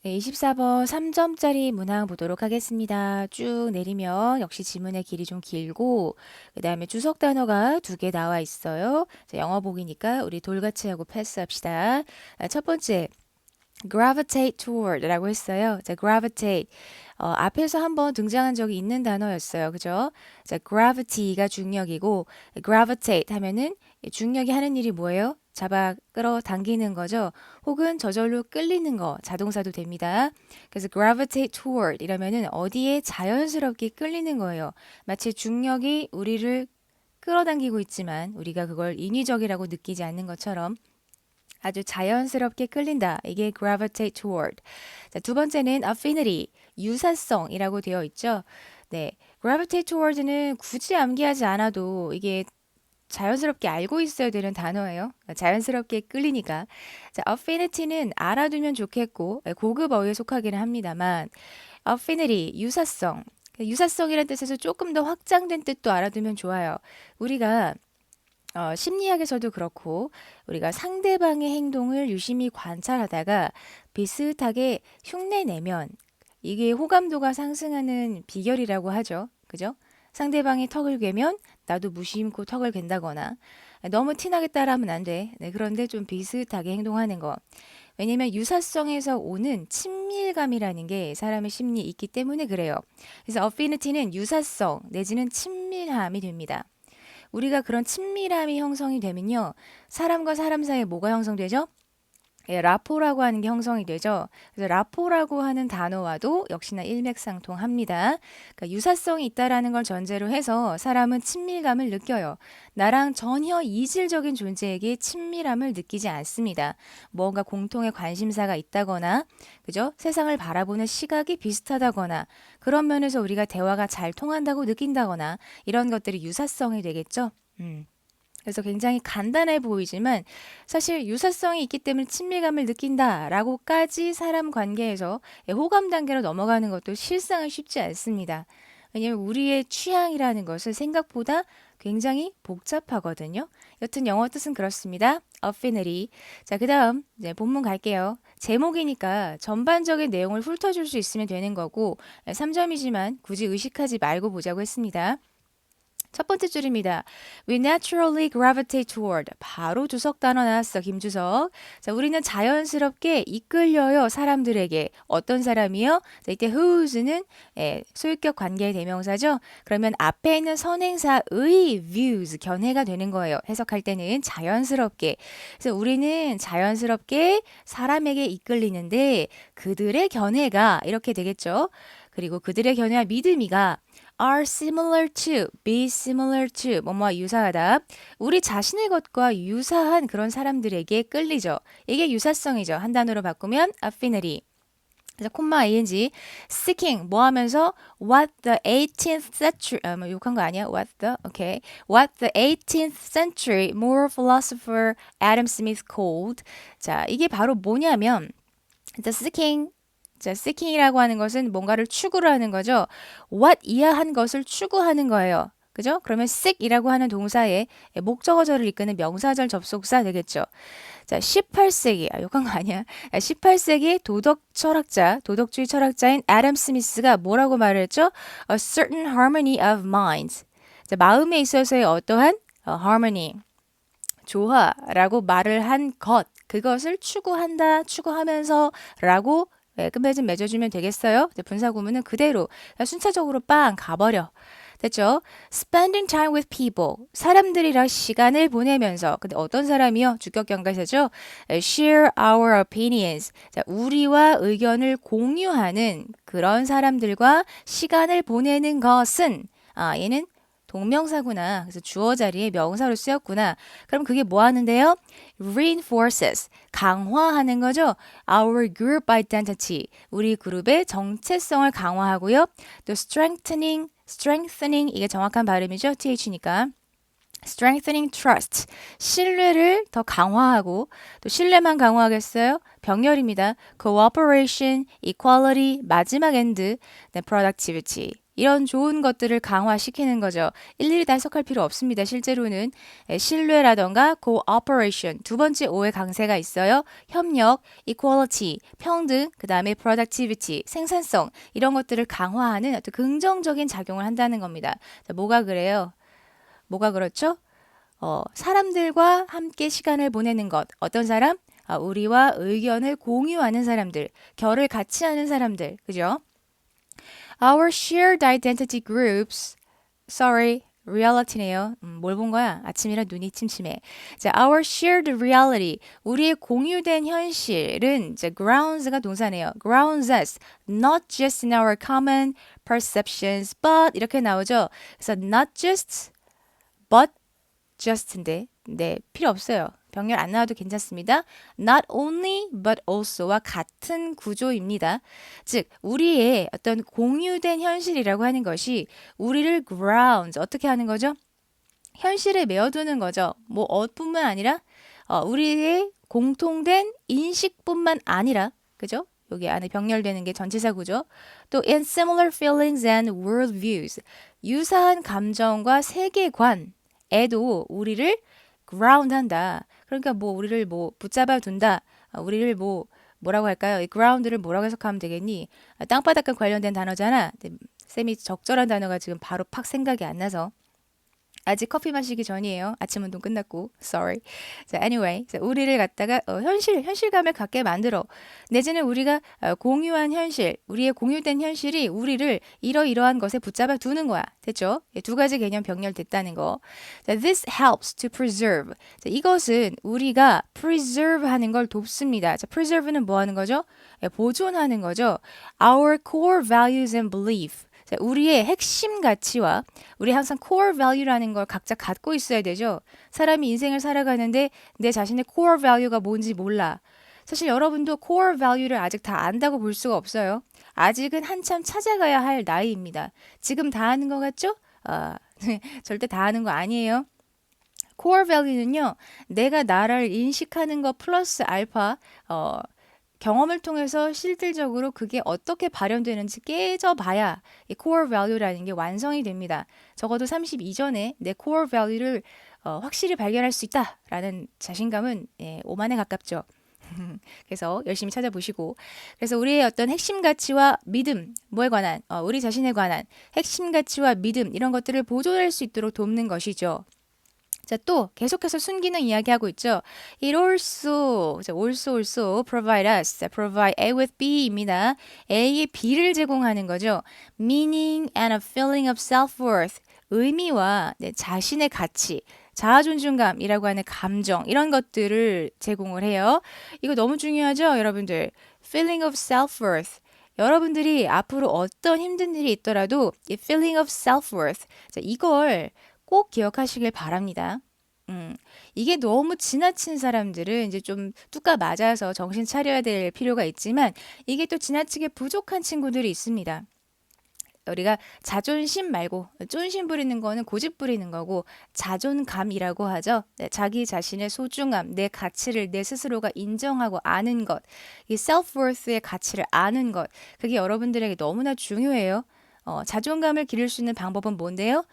네, 24번 3점짜리 문항 보도록 하겠습니다. 쭉 내리면 역시 지문의 길이 좀 길고 그 다음에 주석 단어가 두 개 나와 있어요. 자, 영어 보기니까 우리 돌같이 하고 패스합시다. 첫 번째 gravitate toward라고 했어요. 자, gravitate 앞에서 한번 등장한 적이 있는 단어였어요. 그죠? 자, gravity가 중력이고 gravitate 하면은 중력이 하는 일이 뭐예요? 잡아 끌어당기는 거죠. 혹은 저절로 끌리는 거, 자동사도 됩니다. 그래서 gravitate toward 이러면은 어디에 자연스럽게 끌리는 거예요. 마치 중력이 우리를 끌어당기고 있지만 우리가 그걸 인위적이라고 느끼지 않는 것처럼 아주 자연스럽게 끌린다. 이게 gravitate toward. 자, 두 번째는 affinity, 유사성이라고 되어 있죠. 네, gravitate toward는 굳이 암기하지 않아도 이게 자연스럽게 알고 있어야 되는 단어예요. 자연스럽게 끌리니까. 자, affinity는 알아두면 좋겠고 고급 어휘에 속하기는 합니다만 affinity, 유사성. 유사성이라는 뜻에서 조금 더 확장된 뜻도 알아두면 좋아요. 우리가 심리학에서도 그렇고 우리가 상대방의 행동을 유심히 관찰하다가 비슷하게 흉내내면 이게 호감도가 상승하는 비결이라고 하죠. 그죠? 상대방이 턱을 괴면 나도 무심코 턱을 갠다거나 너무 티나게 따라하면 안 돼. 네, 그런데 좀 비슷하게 행동하는 거. 왜냐면 유사성에서 오는 친밀감이라는 게 사람의 심리에 있기 때문에 그래요. 그래서 affinity는 유사성 내지는 친밀함이 됩니다. 우리가 그런 친밀함이 형성이 되면요. 사람과 사람 사이에 뭐가 형성되죠? 예, 라포라고 하는 게 형성이 되죠. 그래서 라포라고 하는 단어와도 역시나 일맥상통합니다. 그러니까 유사성이 있다라는 걸 전제로 해서 사람은 친밀감을 느껴요. 나랑 전혀 이질적인 존재에게 친밀함을 느끼지 않습니다. 뭔가 공통의 관심사가 있다거나, 그죠? 세상을 바라보는 시각이 비슷하다거나, 그런 면에서 우리가 대화가 잘 통한다고 느낀다거나, 이런 것들이 유사성이 되겠죠. 그래서 굉장히 간단해 보이지만 사실 유사성이 있기 때문에 친밀감을 느낀다라고까지 사람 관계에서 호감 단계로 넘어가는 것도 실상은 쉽지 않습니다. 왜냐하면 우리의 취향이라는 것은 생각보다 굉장히 복잡하거든요. 여튼 영어 뜻은 그렇습니다. affinity. 자, 그 다음 이제 본문 갈게요. 제목이니까 전반적인 내용을 훑어줄 수 있으면 되는 거고 3점이지만 굳이 의식하지 말고 보자고 했습니다. 첫 번째 줄입니다. We naturally gravitate toward. 바로 주석 단어 나왔어, 김주석. 자, 우리는 자연스럽게 이끌려요, 사람들에게. 어떤 사람이요? 자, 이때 whose는 소유격 관계의 대명사죠. 그러면 앞에 있는 선행사의 views, 견해가 되는 거예요. 해석할 때는 자연스럽게. 그래서 우리는 자연스럽게 사람에게 이끌리는데 그들의 견해가 이렇게 되겠죠. 그리고 그들의 견해와 믿음이가 are similar to, be similar to, 뭐뭐와 유사하다. 우리 자신의 것과 유사한 그런 사람들에게 끌리죠. 이게 유사성이죠. 한 단어로 바꾸면 affinity. 그래서 콤마 ing seeking 뭐 하면서 what the 18th century 뭐 욕한 거 아니야? What the 18th century moral philosopher Adam Smith called. 자, 이게 바로 뭐냐면 the seeking 자, seeking이라고 하는 것은 뭔가를 추구를 하는 거죠. what 이하한 것을 추구하는 거예요. 그죠? 그러면 seek이라고 하는 동사에 목적어절을 이끄는 명사절 접속사 되겠죠. 자, 18세기, 욕한 거 아니야. 18세기 도덕주의 철학자인 애덤 스미스가 뭐라고 말을 했죠? A certain harmony of minds. 자, 마음에 있어서의 어떠한 harmony, 조화라고 말을 한 것, 그것을 추구하면서 라고 끝맺음 맺어주면 되겠어요? 분사 구문은 그대로 순차적으로 빵 가버려. 됐죠? Spending time with people. 사람들이랑 시간을 보내면서. 근데 어떤 사람이요? 주격 경가사죠? Share our opinions. 자, 우리와 의견을 공유하는 그런 사람들과 시간을 보내는 것은 얘는 동명사구나. 그래서 주어 자리에 명사로 쓰였구나. 그럼 그게 뭐 하는데요? Reinforces. 강화하는 거죠. Our group identity. 우리 그룹의 정체성을 강화하고요. 또 strengthening 이게 정확한 발음이죠. th니까. strengthening trust. 신뢰를 더 강화하고 또 신뢰만 강화하겠어요? 병렬입니다. cooperation, equality, 마지막 end, productivity. 이런 좋은 것들을 강화시키는 거죠. 일일이 다 해석할 필요 없습니다. 실제로는 신뢰라던가 cooperation, 두 번째 O의 강세가 있어요. 협력, equality, 평등, 그 다음에 productivity, 생산성 이런 것들을 강화하는 어떤 긍정적인 작용을 한다는 겁니다. 자, 뭐가 그래요? 뭐가 그렇죠? 사람들과 함께 시간을 보내는 것. 어떤 사람? 우리와 의견을 공유하는 사람들, 결을 같이 하는 사람들, 그죠? Our shared identity groups, sorry, reality네요. 뭘 본 거야? 아침이라 눈이 침침해. 자, our shared reality, 우리의 공유된 현실은 이제 grounds가 동사네요. grounds us, not just in our common perceptions, but 이렇게 나오죠. 그래서 not just, but just인데, 네, 필요 없어요. 병렬 안 나와도 괜찮습니다. Not only but also와 같은 구조입니다. 즉, 우리의 어떤 공유된 현실이라고 하는 것이 우리를 ground, 어떻게 하는 거죠? 현실에 메어두는 거죠. 뭐, 뿐만 아니라, 우리의 공통된 인식뿐만 아니라, 그죠? 여기 안에 병렬되는 게 전치사 구조. 또, in similar feelings and worldviews. 유사한 감정과 세계관에도 우리를 ground 한다. 그러니까 뭐 우리를 뭐 붙잡아 둔다. 우리를 뭐라고 할까요? 이 ground를 뭐라고 해석하면 되겠니? 땅바닥과 관련된 단어잖아. 쌤이 적절한 단어가 지금 바로 팍 생각이 안 나서. 아직 커피 마시기 전이에요. 아침 운동 끝났고. Sorry. 자, anyway. 자, 우리를 갖다가 현실감을 갖게 만들어. 내지는 우리가 공유한 현실, 우리의 공유된 현실이 우리를 이러이러한 것에 붙잡아 두는 거야. 됐죠? 두 가지 개념 병렬됐다는 거. 자, this helps to preserve. 자, 이것은 우리가 preserve 하는 걸 돕습니다. 자, preserve는 뭐 하는 거죠? 보존하는 거죠. Our core values and belief. 자, 우리의 핵심 가치와 우리 항상 core value라는 걸 각자 갖고 있어야 되죠. 사람이 인생을 살아가는데 내 자신의 core value가 뭔지 몰라. 사실 여러분도 core value를 아직 다 안다고 볼 수가 없어요. 아직은 한참 찾아가야 할 나이입니다. 지금 다 아는 것 같죠? 절대 다 아는 거 아니에요. core value는요, 내가 나를 인식하는 것 플러스 알파, 경험을 통해서 실질적으로 그게 어떻게 발현되는지 깨져봐야 이 core value라는 게 완성이 됩니다. 적어도 30 이전에 내 core value를 확실히 발견할 수 있다라는 자신감은 오만에 가깝죠. 그래서 열심히 찾아보시고 그래서 우리의 어떤 핵심 가치와 믿음, 뭐에 관한, 우리 자신에 관한 핵심 가치와 믿음 이런 것들을 보존할 수 있도록 돕는 것이죠. 자, 또 계속해서 순기능 이야기하고 있죠. It also provide us, provide A with B입니다. A의 B를 제공하는 거죠. Meaning and a feeling of self-worth, 의미와 자신의 가치, 자아존중감이라고 하는 감정, 이런 것들을 제공을 해요. 이거 너무 중요하죠, 여러분들. Feeling of self-worth. 여러분들이 앞으로 어떤 힘든 일이 있더라도 이 feeling of self-worth, 자, 이걸 꼭 기억하시길 바랍니다. 이게 너무 지나친 사람들은 이제 좀 뚜까 맞아서 정신 차려야 될 필요가 있지만 이게 또 지나치게 부족한 친구들이 있습니다. 우리가 자존심 말고 쫀심 부리는 거는 고집 부리는 거고 자존감이라고 하죠. 네, 자기 자신의 소중함, 내 가치를 내 스스로가 인정하고 아는 것, 이 self-worth의 가치를 아는 것, 그게 여러분들에게 너무나 중요해요. 자존감을 기를 수 있는 방법은 뭔데요?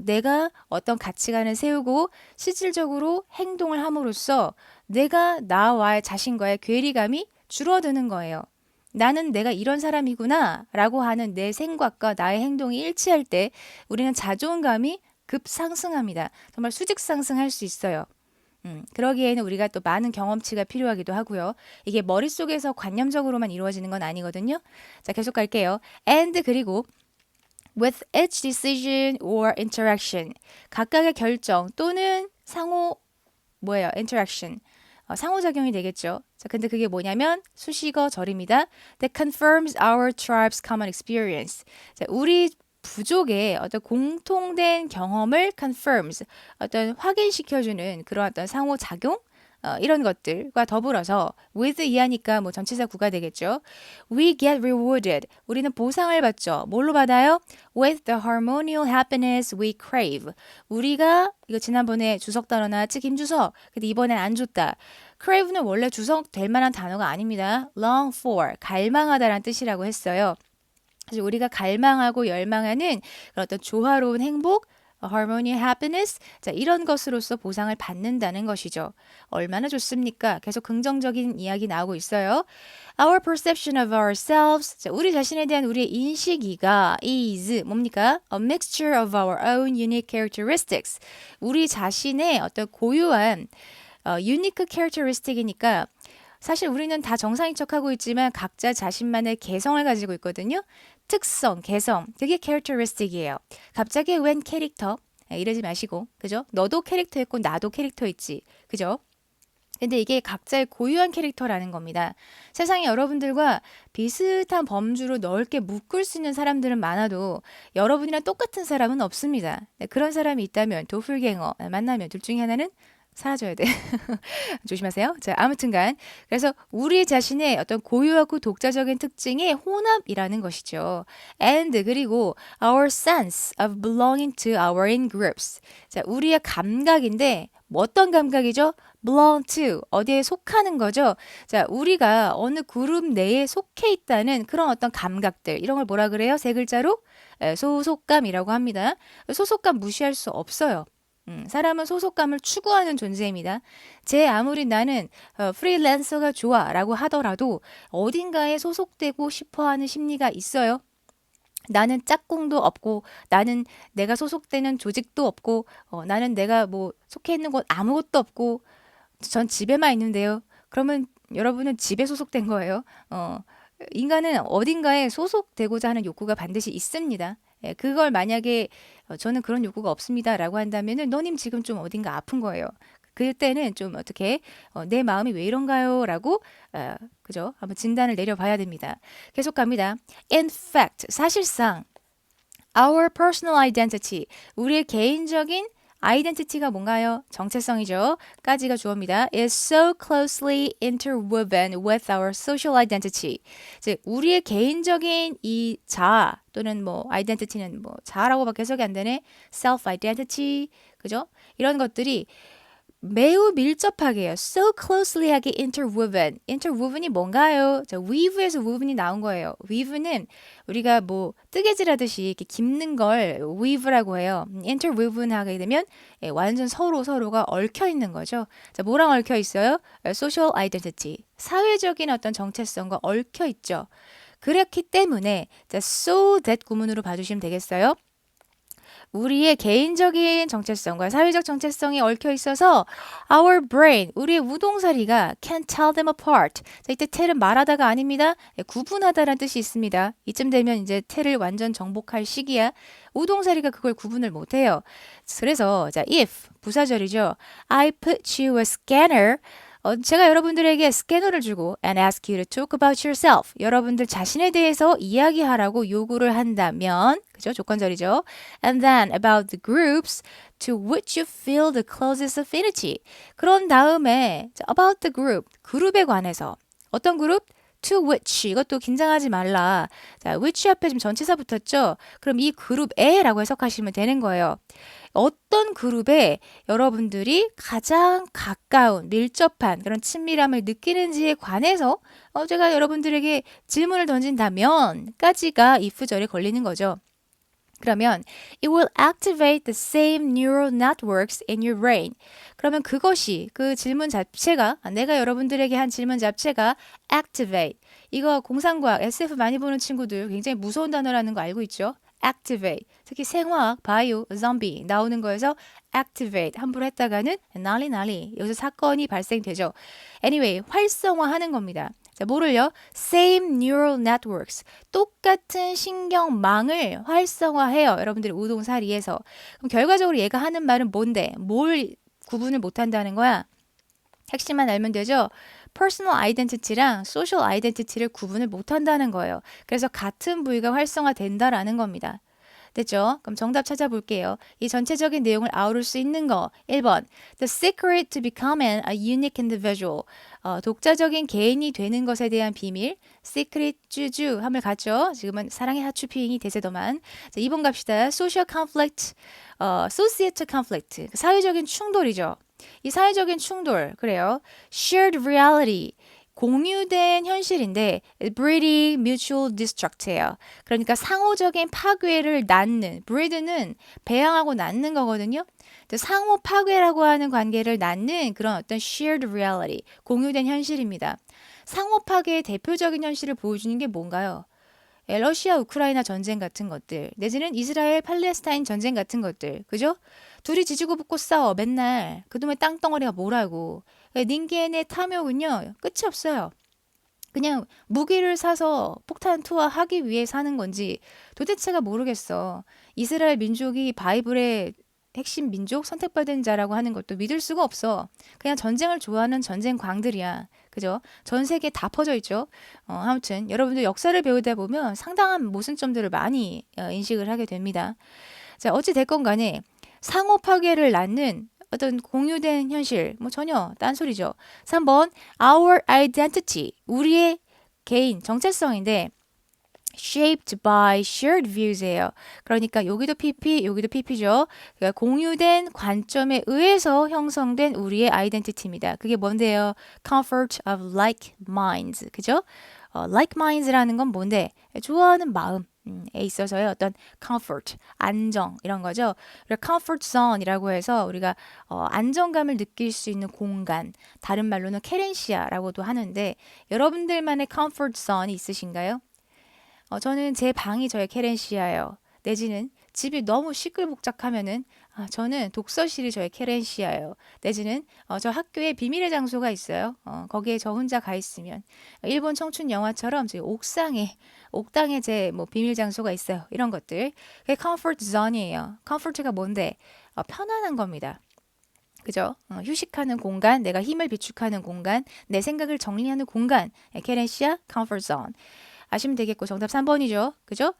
내가 어떤 가치관을 세우고 실질적으로 행동을 함으로써 내가 나와의 자신과의 괴리감이 줄어드는 거예요. 나는 내가 이런 사람이구나 라고 하는 내 생각과 나의 행동이 일치할 때 우리는 자존감이 급상승합니다. 정말 수직 상승할 수 있어요. 그러기에는 우리가 또 많은 경험치가 필요하기도 하고요. 이게 머릿속에서 관념적으로만 이루어지는 건 아니거든요. 자, 계속 갈게요. And 그리고 with each decision or interaction. 각각의 결정 또는 interaction. 상호작용이 되겠죠. 자, 근데 그게 뭐냐면 수식어 절입니다. That confirms our tribe's common experience. 자, 우리 부족의 어떤 공통된 경험을 confirms, 어떤 확인시켜주는 그런 어떤 상호작용? 이런 것들과 더불어서 with 이하니까 뭐 전치사 구가 되겠죠. We get rewarded. 우리는 보상을 받죠. 뭘로 받아요? With the harmonial happiness we crave. 우리가 이거 지난번에 주석 단어 나왔지? 김주석. 근데 이번엔 안 줬다. crave는 원래 주석 될 만한 단어가 아닙니다. long for, 갈망하다라는 뜻이라고 했어요. 사실 우리가 갈망하고 열망하는 그런 어떤 조화로운 행복, harmony, happiness, 자, 이런 것으로서 보상을 받는다는 것이죠. 얼마나 좋습니까? 계속 긍정적인 이야기 나오고 있어요. Our perception of ourselves, 자, 우리 자신에 대한 우리의 인식이가 is 뭡니까? A mixture of our own unique characteristics. 우리 자신의 어떤 고유한 unique characteristic이니까 사실 우리는 다 정상인 척하고 있지만 각자 자신만의 개성을 가지고 있거든요. 특성, 개성, 그게 characteristic이에요. 갑자기 웬 캐릭터? 이러지 마시고, 그죠? 너도 캐릭터 있고 나도 캐릭터 있지, 그죠? 근데 이게 각자의 고유한 캐릭터라는 겁니다. 세상에 여러분들과 비슷한 범주로 넓게 묶을 수 있는 사람들은 많아도 여러분이랑 똑같은 사람은 없습니다. 그런 사람이 있다면 도플갱어 만나면 둘 중에 하나는 사라져야 돼. 조심하세요. 자, 아무튼간 그래서 우리 자신의 어떤 고유하고 독자적인 특징의 혼합이라는 것이죠. And 그리고 our sense of belonging to our in groups. 자, 우리의 감각인데 뭐 어떤 감각이죠? belong to 어디에 속하는 거죠. 자, 우리가 어느 그룹 내에 속해 있다는 그런 어떤 감각들 이런 걸 뭐라 그래요? 세 글자로 소속감이라고 합니다. 소속감 무시할 수 없어요. 사람은 소속감을 추구하는 존재입니다. 제 아무리 나는 프리랜서가 좋아라고 하더라도 어딘가에 소속되고 싶어하는 심리가 있어요. 나는 짝꿍도 없고 나는 내가 소속되는 조직도 없고 나는 내가 뭐 속해 있는 곳 아무것도 없고 전 집에만 있는데요. 그러면 여러분은 집에 소속된 거예요. 인간은 어딘가에 소속되고자 하는 욕구가 반드시 있습니다. 예, 그걸 만약에 저는 그런 욕구가 없습니다라고 한다면은 너님 지금 좀 어딘가 아픈 거예요. 그때는 좀 어떻게 내 마음이 왜 이런가요?라고 그죠? 한번 진단을 내려봐야 됩니다. 계속 갑니다. In fact, 사실상 our personal identity, 우리의 개인적인 아이덴티티가 뭔가요? 정체성이죠. 까지가 주어입니다. is so closely interwoven with our social identity. 즉 우리의 개인적인 이 자아 또는 뭐 아이덴티티는 뭐 자아라고밖에 해석이 안 되네. self identity. 그죠? 이런 것들이 매우 밀접하게요. So closely하게 interwoven. interwoven이 뭔가요? 자, weave에서 woven이 나온 거예요. weave는 우리가 뭐 뜨개질하듯이 이렇게 깁는 걸 weave라고 해요. interwoven 하게 되면 완전 서로가 얽혀 있는 거죠. 자, 뭐랑 얽혀 있어요? social identity. 사회적인 어떤 정체성과 얽혀 있죠. 그렇기 때문에 자, so that 구문으로 봐주시면 되겠어요. 우리의 개인적인 정체성과 사회적 정체성이 얽혀 있어서 our brain, 우리의 우동사리가 can tell them apart. 자, 이때 tell은 말하다가 아닙니다. 구분하다라는 뜻이 있습니다. 이쯤 되면 이제 tell을 완전 정복할 시기야. 우동사리가 그걸 구분을 못해요. 그래서 자, if 부사절이죠. I put you a scanner. 제가 여러분들에게 스캐너를 주고 and ask you to talk about yourself. 여러분들 자신에 대해서 이야기하라고 요구를 한다면, 그죠? 조건절이죠. And then about the groups to which you feel the closest affinity. 그런 다음에 about the group, 그룹에 관해서 어떤 그룹? to which 이것도 긴장하지 말라. 자, which 앞에 지금 전치사 붙었죠? 그럼 이 그룹에라고 해석하시면 되는 거예요. 어떤 그룹에 여러분들이 가장 가까운 밀접한 그런 친밀함을 느끼는지에 관해서 제가 여러분들에게 질문을 던진다면까지가 if절에 걸리는 거죠. 그러면 it will activate the same neural networks in your brain. 그러면 그것이 그 질문 자체가 내가 여러분들에게 한 질문 자체가 activate. 이거 공상과학 SF 많이 보는 친구들 굉장히 무서운 단어라는 거 알고 있죠? activate. 특히 생화학, 바이오, zombie 나오는 거에서 activate 함부로 했다가는 난리 여기서 사건이 발생되죠. Anyway, 활성화하는 겁니다. 자, 뭐를요? Same neural networks. 똑같은 신경망을 활성화해요. 여러분들이 우동사리에서. 그럼 결과적으로 얘가 하는 말은 뭔데? 뭘 구분을 못한다는 거야? 핵심만 알면 되죠? personal identity랑 social identity를 구분을 못한다는 거예요. 그래서 같은 부위가 활성화된다라는 겁니다. 됐죠? 그럼 정답 찾아볼게요. 이 전체적인 내용을 아우를 수 있는 거. 1번. The secret to becoming a unique individual. 독자적인 개인이 되는 것에 대한 비밀. secret 쭈쭈 함을 갔죠? 지금은 사랑의 하추핑이 대세더만. 자, 2번 갑시다. social conflict, societal conflict. 사회적인 충돌이죠. 이 사회적인 충돌, 그래요. shared reality. 공유된 현실인데 breeding mutual destruct예요. 그러니까 상호적인 파괴를 낳는, breed는 배양하고 낳는 거거든요. 상호 파괴라고 하는 관계를 낳는 그런 어떤 shared reality, 공유된 현실입니다. 상호 파괴의 대표적인 현실을 보여주는 게 뭔가요? 러시아 우크라이나 전쟁 같은 것들, 내지는 이스라엘 팔레스타인 전쟁 같은 것들, 그죠? 둘이 지지고 볶고 싸워 맨날. 그놈의 땅덩어리가 뭐라고. 닌겐의 탐욕은요 끝이 없어요. 그냥 무기를 사서 폭탄 투하하기 위해 사는 건지 도대체가 모르겠어. 이스라엘 민족이 바이블의 핵심 민족, 선택받은 자라고 하는 것도 믿을 수가 없어. 그냥 전쟁을 좋아하는 전쟁 광들이야. 그죠? 전 세계에 다 퍼져 있죠. 아무튼 여러분들 역사를 배우다 보면 상당한 모순점들을 많이 인식을 하게 됩니다. 자, 어찌 됐건 간에 상호 파괴를 낳는 어떤 공유된 현실, 뭐 전혀 딴소리죠. 3번, our identity, 우리의 개인, 정체성인데, shaped by shared views예요. 그러니까 여기도 PP, 여기도 PP죠. 그러니까 공유된 관점에 의해서 형성된 우리의 아이덴티티입니다. 그게 뭔데요? Comfort of like minds, 그죠? like minds라는 건 뭔데? 좋아하는 마음. 에 있어서의 어떤 comfort, 안정 이런 거죠. 그리고 comfort zone이라고 해서 우리가 안정감을 느낄 수 있는 공간, 다른 말로는 케렌시아라고도 하는데 여러분들만의 comfort zone이 있으신가요? 저는 제 방이 저의 케렌시아예요. 내지는 집이 너무 시끌복잡하면은 저는 독서실이 저의 케렌시아예요. 내지는 저 학교에 비밀의 장소가 있어요. 거기에 저 혼자 가 있으면 일본 청춘 영화처럼 제 옥당에 제 뭐 비밀 장소가 있어요. 이런 것들. 그게 comfort zone이에요. comfort가 뭔데? 편안한 겁니다. 그죠? 휴식하는 공간, 내가 힘을 비축하는 공간, 내 생각을 정리하는 공간. 케렌시아, comfort zone. 아시면 되겠고 정답 3번이죠. 그죠?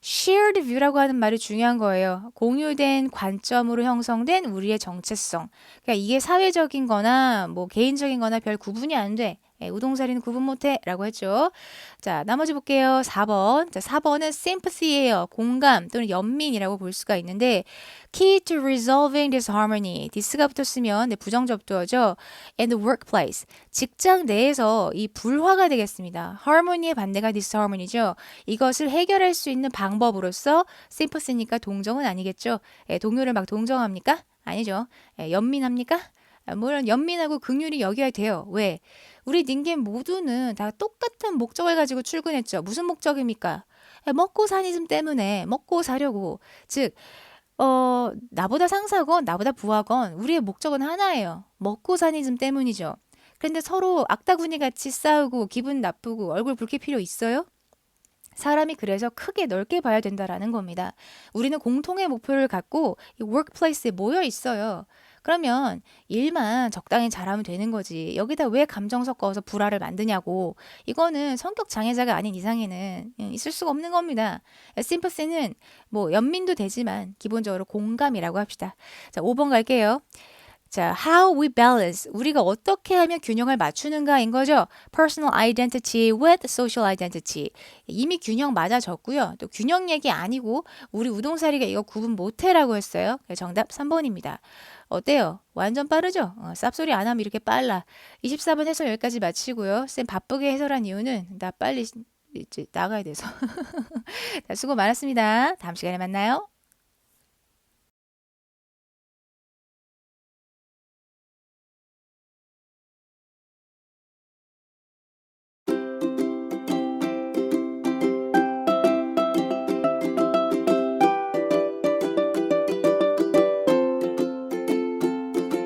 shared view라고 하는 말이 중요한 거예요. 공유된 관점으로 형성된 우리의 정체성. 그러니까 이게 사회적인 거나 뭐 개인적인 거나 별 구분이 안 돼. 우동사리는 구분 못해 라고 했죠. 자, 나머지 볼게요. 4번. 자, 4번은 sympathy예요. 공감 또는 연민이라고 볼 수가 있는데 key to resolving disharmony. this가 붙었으면 부정접두어죠. and the workplace. 직장 내에서 이 불화가 되겠습니다. harmony의 반대가 disharmony죠. 이것을 해결할 수 있는 방법으로서 sympathy니까 동정은 아니겠죠. 동요를 막 동정합니까? 아니죠. 연민합니까? 물론 연민하고 긍휼히 여겨야 돼요. 왜? 우리 닌겐 모두는 다 똑같은 목적을 가지고 출근했죠. 무슨 목적입니까? 먹고 사니즘 때문에 먹고 사려고. 즉, 나보다 상사건 나보다 부하건 우리의 목적은 하나예요. 먹고 사니즘 때문이죠. 그런데 서로 악다구니 같이 싸우고 기분 나쁘고 얼굴 붉힐 필요 있어요? 사람이 그래서 크게 넓게 봐야 된다라는 겁니다. 우리는 공통의 목표를 갖고 이 workplace에 모여 있어요. 그러면 일만 적당히 잘하면 되는 거지. 여기다 왜 감정 섞어서 불화를 만드냐고. 이거는 성격 장애자가 아닌 이상에는 있을 수가 없는 겁니다. 심퍼시는 뭐 연민도 되지만 기본적으로 공감이라고 합시다. 자, 5번 갈게요. 자, how we balance. 우리가 어떻게 하면 균형을 맞추는가인 거죠. Personal identity with social identity. 이미 균형 맞아졌고요. 또 균형 얘기 아니고 우리 우동사리가 이거 구분 못해라고 했어요. 정답 3번입니다. 어때요? 완전 빠르죠? 쌉소리 안 하면 이렇게 빨라. 24번 해설 여기까지 마치고요. 쌤 바쁘게 해설한 이유는 나 빨리 이제 나가야 돼서. 수고 많았습니다. 다음 시간에 만나요.